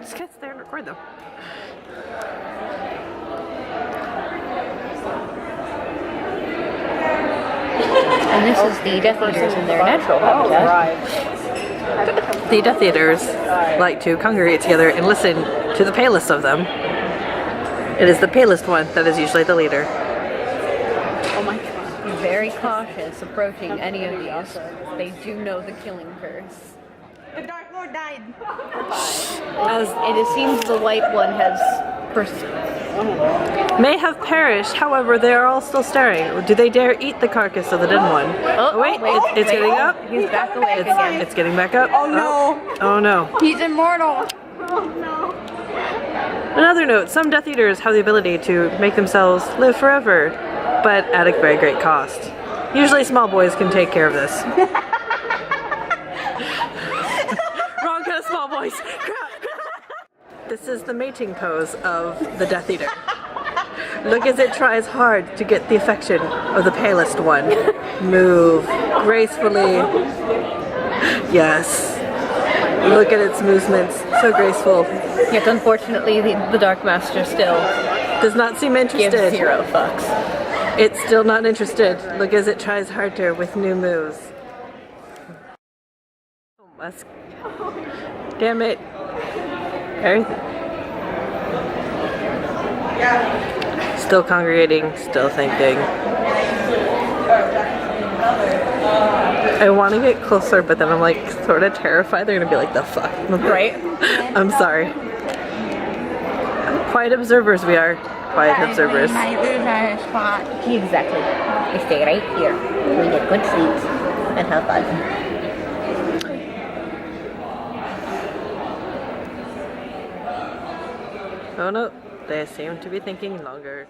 Just get there and record them. And this is the Death Eaters in their natural habitat. The Death Eaters like to congregate together and listen to the palest of them. It is the palest one that is usually the leader. Oh my god. Be very cautious approaching any of these. They do know the killing curse. The Dark Lord died. As It seems the white one has may have perished, however, they are all still staring. Do they dare eat the carcass of the dead one? Oh, wait, it's getting up. He's back awake again. It's getting back up. Oh no. Oh no. He's immortal. Oh no. Another note, some Death Eaters have the ability to make themselves live forever, but at a very great cost. Usually small boys can take care of this. Wrong kind of small boys. Crap. This is the mating pose of the Death Eater. Look as it tries hard to get the affection of the palest one. Move gracefully. Yes. Look at its movements. So graceful. Yet unfortunately the Dark Master still Does not seem interested. gives 0 fucks. It's still not interested. Look as it tries harder with new moves. Musk. Damn it. Everything. Still congregating, still thinking. I want to get closer, but then I'm like sort of terrified they're gonna be like, the fuck. Right? I'm sorry. Quiet observers we are. Quiet observers. Exactly. We stay right here. We get good sleeps and have fun. Oh no, they seem to be thinking longer.